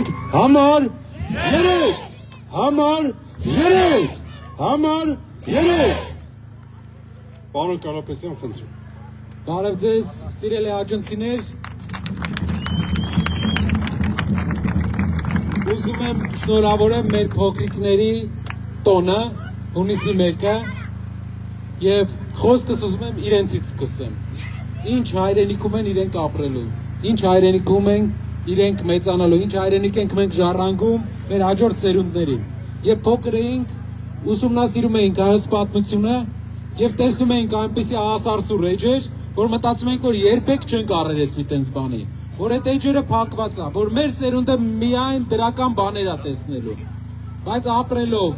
Մենք համար 3, համար 3, համար 3։ Պարոն Կարապետյան, խնդրեմ։ Բարև ձեզ, սիրելի աջընցիներ։ Ուզում եմ շնորհավորեմ մեր փոքրիկների տոնը, հունիսի 1-ը, եւ խոսքս ուզում եմ իրենցից սկսեմ։ Ինչ հայրենիքում են իրենք ապրելու, ինչ հայրենիքում են իրենք մեծանալու, ինչ հայրենիք ենք մենք ժառանգում մեր հաջորդ սերունդներին։ Եվ փոքր էինք, ուսումնասիրում էինք հայոց պատմությունը եւ տեսնում էինք այնպիսի ասարսուր էջեր, որ մտածում ենք, որ երբեք չենք առերեսվի տենց բանի, որ այդ էջերը փակված է, որ մեր սերունդը միայն դրական բաներ է տեսնելու, բայց ապրելով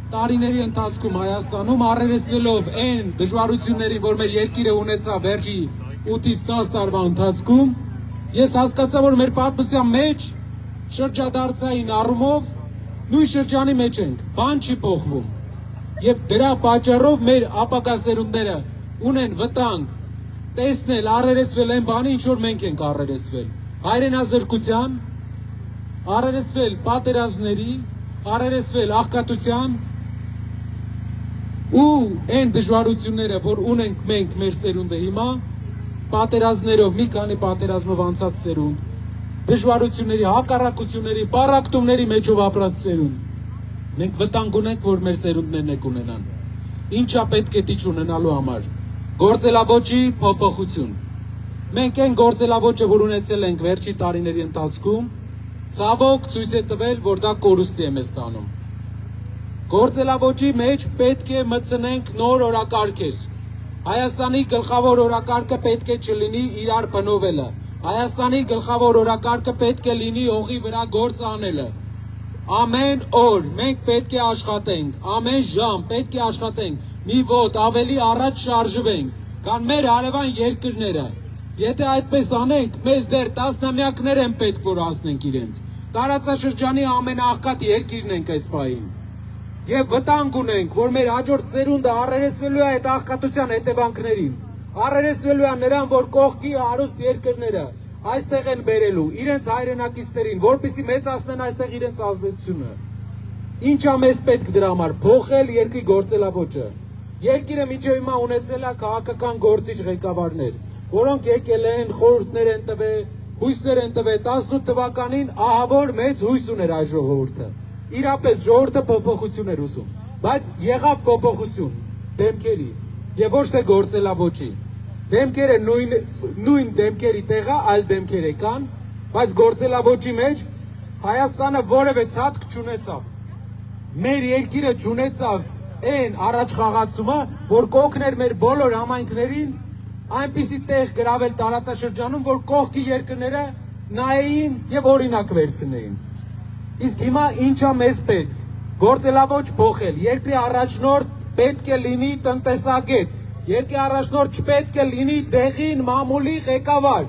տարիների ընթացքում Հայաստանում առերեսվելով այն դժվարությունների, որ մեր երկիրը ունեցավ վերջի 8-ից 10 տարվա ընթացքում, ես հասկացա, որ մեր պատմության մեջ շրջադարձային առումով նույն շրջանի մեջ ենք, բան չի փոխվում։ Եվ դրա պատճառով մեր ապագա սերունդները ունեն վտանգ տեսնել, առերեսվել այն բանի, ինչ որ մենք ենք առերեսվել։ Հայրենազրկության, առերեսվել պատերազմների, առերեսվել աղքատության ու այն դժվարությունները, որ ունենք մենք մեր սերունդը հիմա, պատերազմներով, մի քանի պատերազմով անցած սերունդ, դժվարությունների, հակառակությունների, պառակտումների մեջով ապրած սերունդ, մենք վտանգ ունենք, որ մեր սերունդներն եք ունենան։ Ինչա պետք է տիչ ունենալու համար։ Գործելավոճի փոփոխություն։ Մենք այն գործելավոճը, որ ունեցել ենք վերջի տարիների ընթացքում, ցավոք ցույց է տվել, որ դա կորուստի է մեզ տանում։ Գործելավոճի մեջ պետք է մտցնենք նոր օրակարգեր։ Հայաստանի գլխավոր օրակարգը պետք է չլինի իրար բնովելը։ Հայաստանի գլխավոր օրակարգը պետք է լինի օղի վրա գործ անելը։ Ամեն օր մենք պետք է աշխատենք, ամեն ժամ պետք է աշխատենք, մի ոտ ավելի առաջ շարժվենք, քան մեր հարևան երկրները։ Եթե այդպես անենք, մեզ դեռ տասնամյակներ են պետք, որ հասնենք իրենց։ Տարածաշրջանի ամենաաղքատ երկիրն ենք այս պահին։ Եվ վտանգ ունենք, որ մեր հաջորդ սերունդը առերեսվելու է այդ աղքատության հետևանքներին, առերեսվելու է նրան, որ կողքի հարուստ երկրները այստեղ են բերելու իրենց հայրենակիցներին, որպեսզի մեծացնեն այստեղ իրենց ազդեցությունը։ Ինչա մեզ պետք դրա համար փոխել երկրի գործելավոճը։ Երկիրը մինչև հիմա ունեցել է քաղաքական գործիչ ղեկավարներ, որոնք եկել են, խորհուրդներ են տվել, հույսեր են տվել 18 թվականին, ահա որ մեծ հույս ուներ այս ժողովուրդը։ Իրապես ժողովուրդը փոփոխություն էր ուզում, բայց եղավ փոփոխություն դեմքերի եւ ոչ թե գործելավոճի։ Դեմքերը նույն դեմքերի տեղը այլ դեմքեր եկան, բայց գործելավոճի մեջ Հայաստանը որևէ ցածկ չունեցավ։ Մեր երկիրը չունեցավ այն առաջխաղացումը, որ կօգներ մեր բոլոր համայնքներին այնպիսի տեղ գրավել տարածաշրջանում, որ կողքի երկրները նայեին եւ օրինակ վերցնեին։ Իսկ հիմա ինչա մեզ պետք։ Գործելավոճ փոխել, երկրի առաջնորդ պետք է լինի տնտեսագետ, երկրի առաջնորդ չպետք է լինի դեղին մամուլի ղեկավար։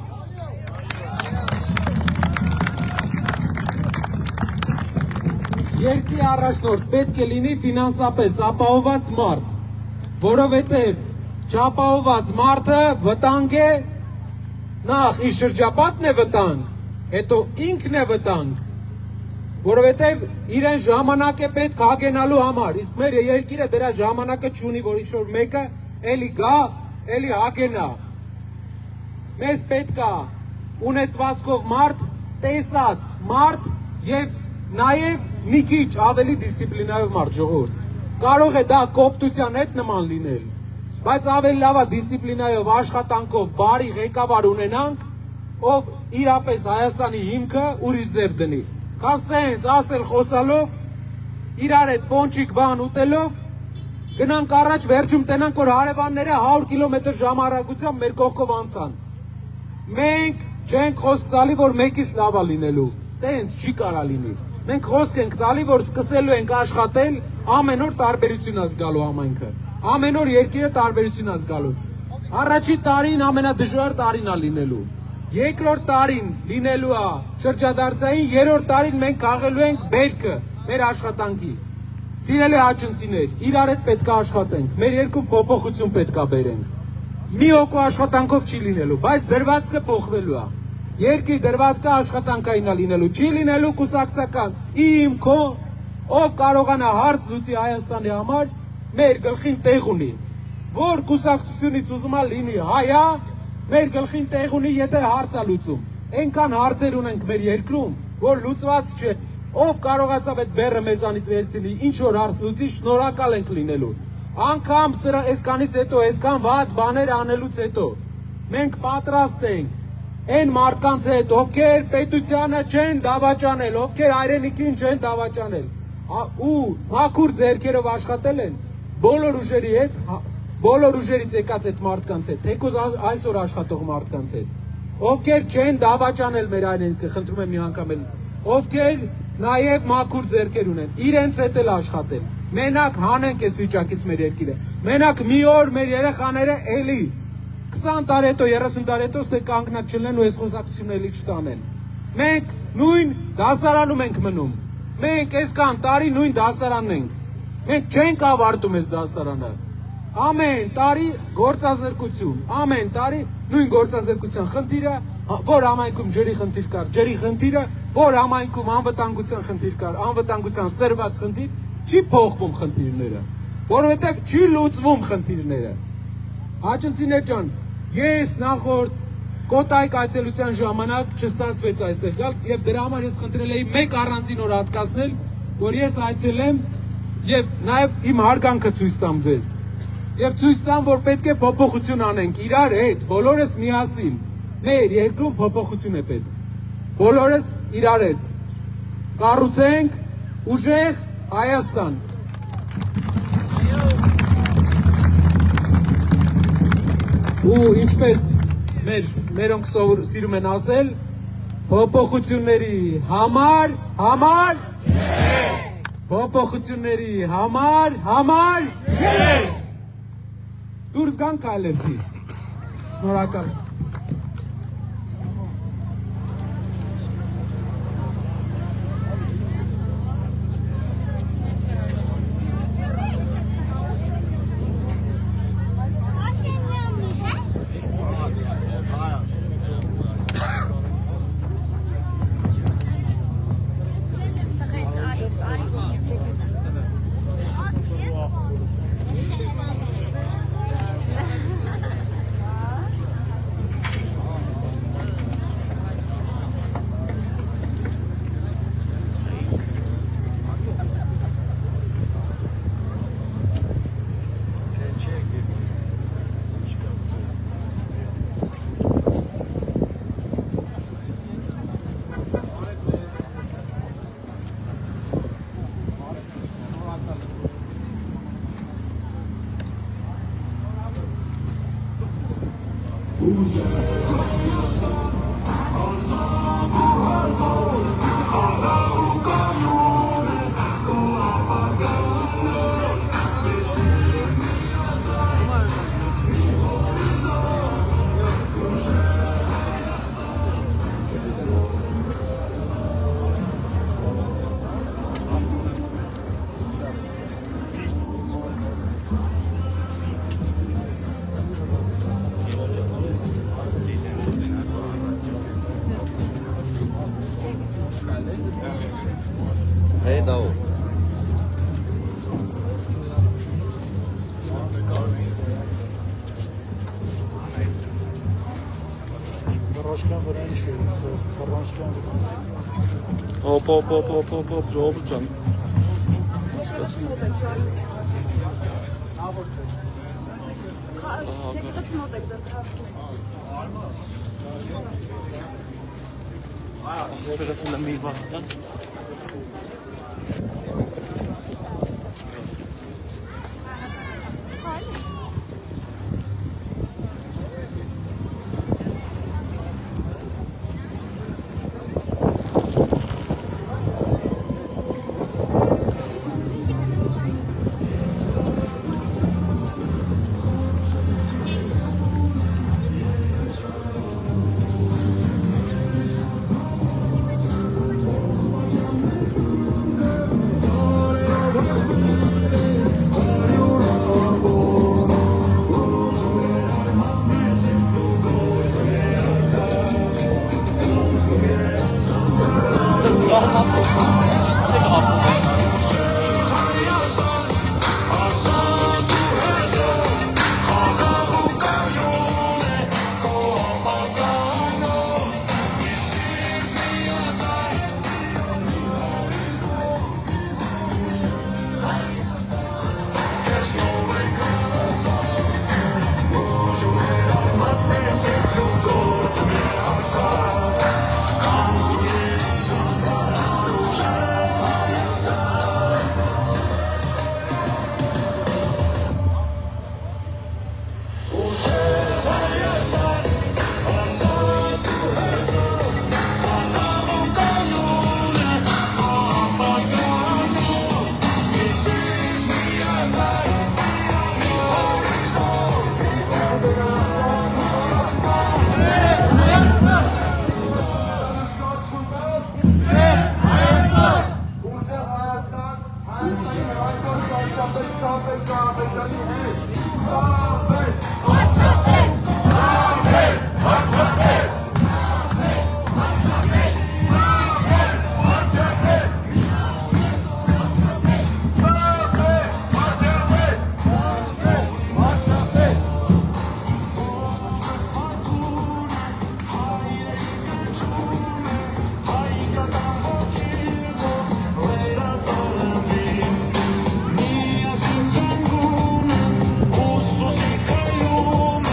Երկրի առաջնորդ պետք է լինի ֆինանսապես ապահովված մարդ, որովհետև չապահովված մարդը վտանգ է, նախ իր շրջապատն է վտանգ, հետո ինքն է վտանգ, որովհետև իրեն ժամանակ է պետք հագենալու համար, իսկ մեր երկիրը դրա ժամանակը չունի, որ ինչ-որ մեկը էլի գա, էլի հագենա։ Մեզ պետք է ունեցվածքով մարդ, տեսած մարդ եւ նաեւ մի քիչ ավելի դիսցիպլինայով մարդ ժողովուրդ։ Կարող է դա կոպտության հետ նման լինել, բայց ավելի լավ է դիսցիպլինայով, աշխատանքով, բարի ղեկավար ունենանք, ով իրապես Հայաստանի հիմքը ուրիշ ձև դնի։ Քան սենց ասել խոսալով, իրար հետ պոնչիկ բան ուտելով, գնանք առաջ վերջում տենանք, որ հարևանները 100 կիլոմետր ժամարագությամբ մեր կողքով անցան։ Մենք չենք խոսք տալի, որ մեկից լավ է լինելու, տենց չի կարա լինի։ Մենք խոսք ենք տալի, որ սկսելու ենք աշխատել, ամեն օր տարբերություն է զգալու համայնքը, ամեն օր երկիրը տարբերություն է զգալու։ Առաջի տարին ամենադժվար տարին է լինելու, երկրորդ տարին լինելու է շրջադարձային, երրորդ տարին մենք քաղելու ենք բերքը մեր աշխատանքի։ Սիրելի աջընցիներ, իրար հետ պետք է աշխատենք, մեր երկու փոփոխություն պետք է բերենք։ Մի հոգու աշխատանքով չի լինելու, բայց դրվածքը փոխվելու է։ երկրի դրված կա աշխատանքային լինելու, չի լինելու կուսակցական, իմ, քո, ով կարողանա հարց լուծի Հայաստանի համար, մեր գլխին տեղ ունի, որ կուսակցությունից ուզում է լինի հայա, մեր գլխին տեղ ունի, եթե հարց է լուծում, այնքան հարցեր ունենք մեր երկրում, որ լուծված չէ, ով կարողացավ այդ բեռը մեզանից վերցնի, ինչ որ հարց լուծի, շնորհակալ ենք լինելու, անգամ սրա այսքանից հետո, այսքան վատ բաներ անելուց հետո, մենք պատրաստ ենք այն մարդկանց հետ, ովքեր պետությանը չեն դավաճանել, ովքեր հայրենիքին չեն դավաճանել, ու մաքուր ձեռքերով աշխատել են, բոլոր ուժերի հետ, բոլոր ուժերից եկած այդ մարդկանց հետ, թեկուզ այսօր աշխատող մարդկանց հետ, ովքեր չեն դավաճանել մեր հայրենիքը, խնդրում եմ մի անգամ էլ, ովքեր նաև մաքուր ձեռքեր ունեն, իրենց հետ էլ աշխատել, մենակ հանենք այս վիճակից մեր երկիրը, մենակ մի օր մեր երեխաները էլի 20 տարի հետո, 30 տարի հետո ստե կանգնած չլեն ու այս խոսակցությունը էլի չտանեն։ Մենք նույն դասարանում ենք մնում։ Մենք այսքան տարի նույն դասարանն ենք։ Մենք չենք ավարտում այս դասարանը։ Ամեն տարի գործազրկություն, ամեն տարի նույն գործազրկության խնդիրը, որ համայնքում ջրի խնդիր կար, ջրի խնդիրը, որ համայնքում անվտանգության խնդիր կար, անվտանգության սրված խնդիր, չի փոխվում խնդիրները, որովհետև չի լուծվում խնդիրները։ Աջնցիներ ջան, ես նախորդ կոտայք այցելության ժամանակ չստացվեց այստեղ գալ եւ դրա համար ես խնդրել էի մեկ առանձին օր հատկացնել, որ ես այցելեմ եւ նաեւ իմ հարգանքը ցույց տամ ձեզ։ Եվ ցույց տամ, որ պետք է փոփոխություն անենք իրար հետ, բոլորս միասին։ Մեր երկրում փոփոխություն է պետք։ Բոլորս իրար հետ կառուցենք ուժեղ Հայաստան։ Ու ինչպես մերոնք սիրում են ասել, փոփոխությունների համար, փոփոխությունների համար, դուրս գանք այլերթի, շնորհակալ։ Hey, da. Hop, Georgian. Das ist ein Usus y cayume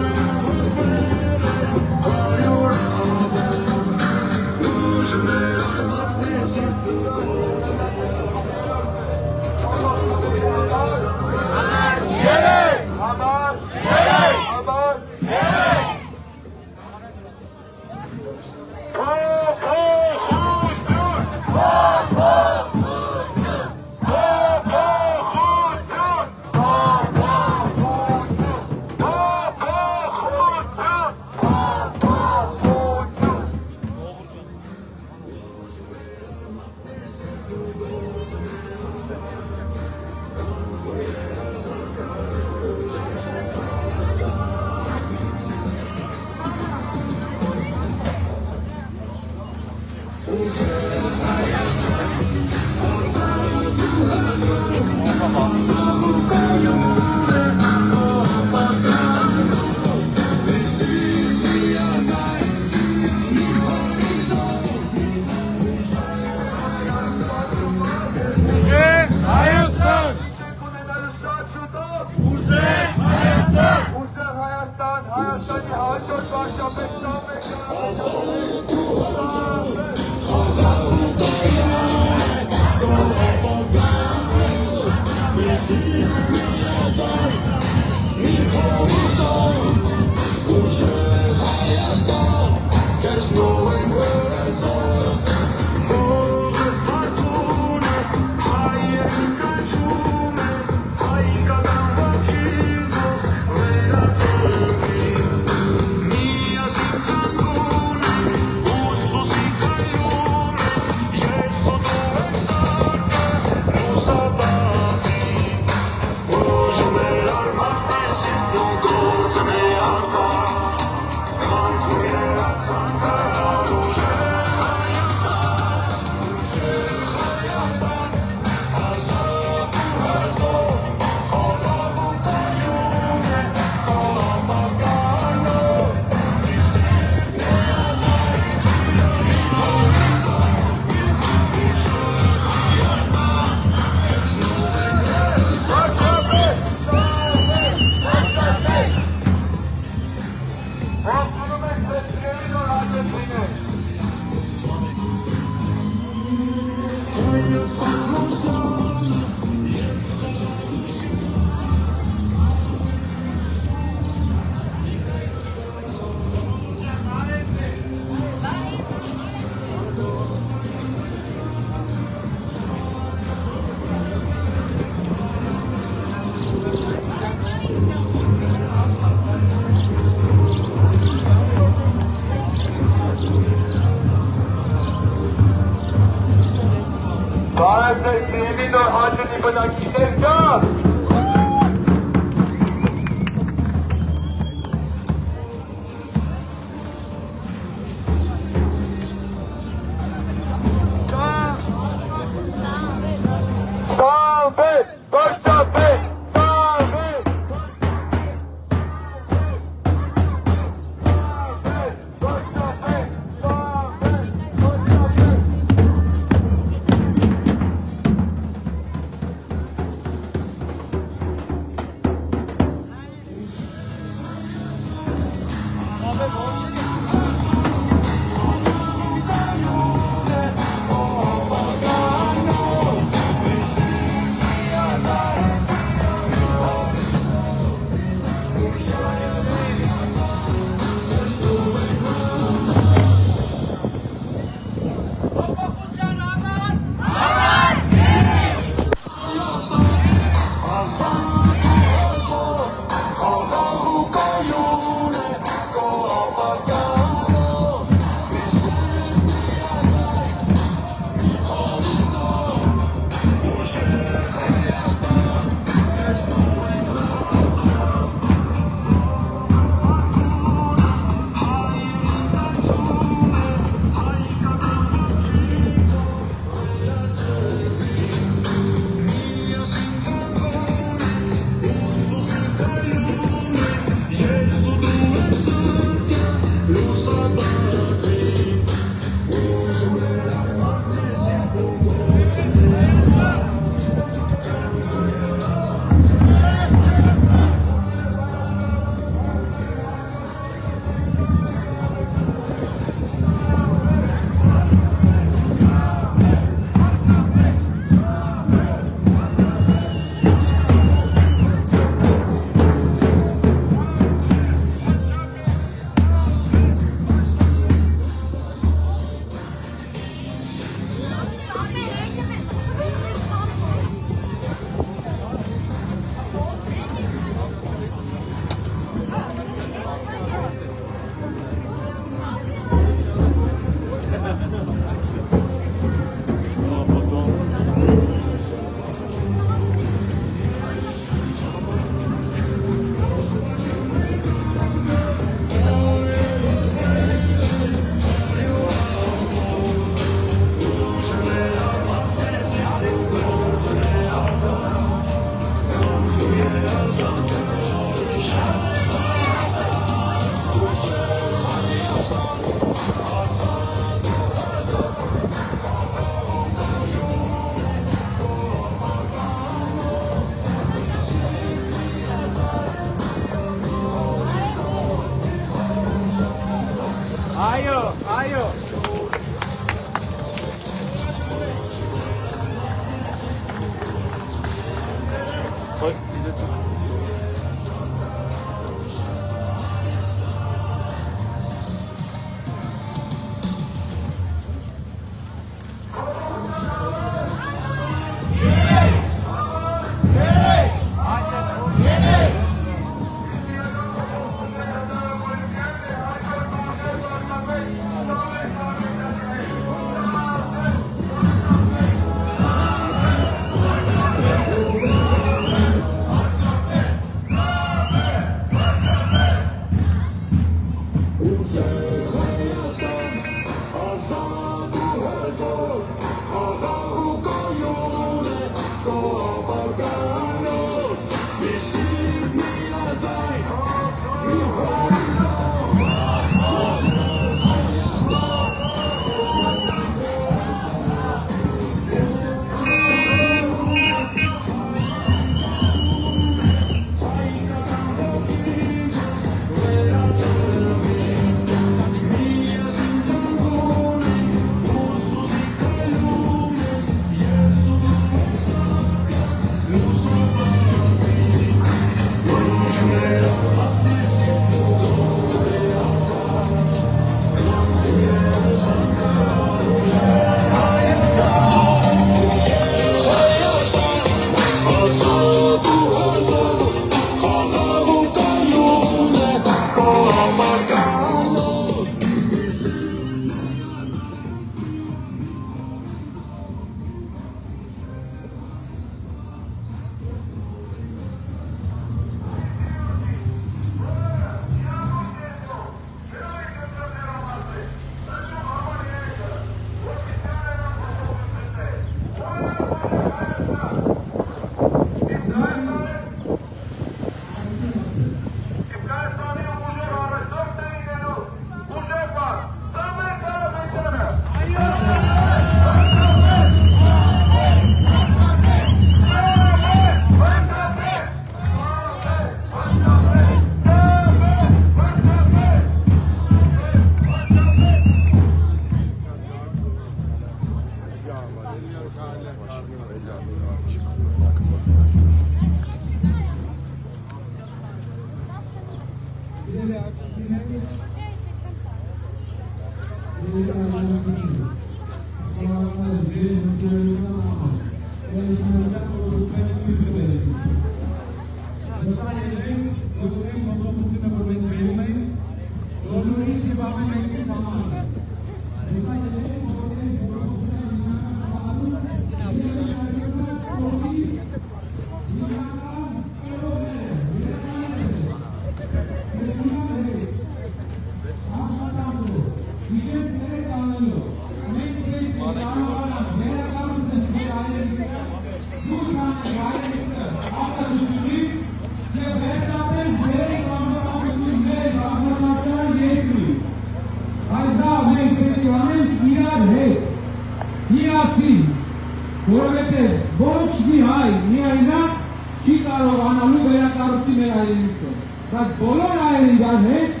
Որովհետև ոչ մի հայ միայնակ չի կարողանալու վերակառուցի մեր հայրենիքը, բայց բոլոր հայերը իրար հետ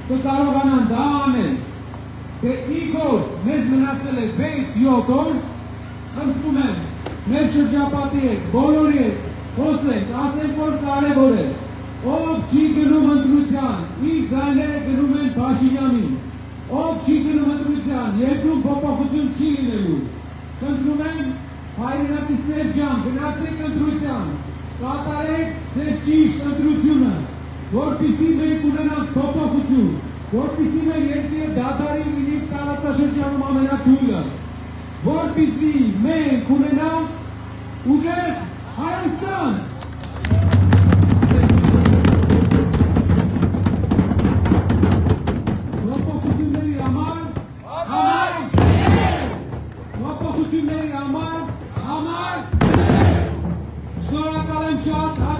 կկարողանան դա անել, թե իգոց մեզ մնացել է 6-7 օր, խնդրում եմ, մեր շրջապատի հետ, բոլորի հետ խոսենք, ասենք, որ կարևոր է, ով չի գնում ընտրության, իր ձայները գնում են Փաշինյանին, ով չի գնում ընտրության, երկրում փոփոխություն չի լինելու, խնդրում եմ, հայրենակիցներ ջան, գնացեք ընտրության, կատարեք ձեր ճիշտ ընտրությունը, որպեսզի մենք ունենանք փոփոխություն, որպեսզի մեր երկիրը դադարի լինի տարածաշրջանում ամենաթույլը, որպեսզի մենք ունենանք ուժեղ Հայաստան։ Փոփոխությունների համար Շնորհակալ եմ շատ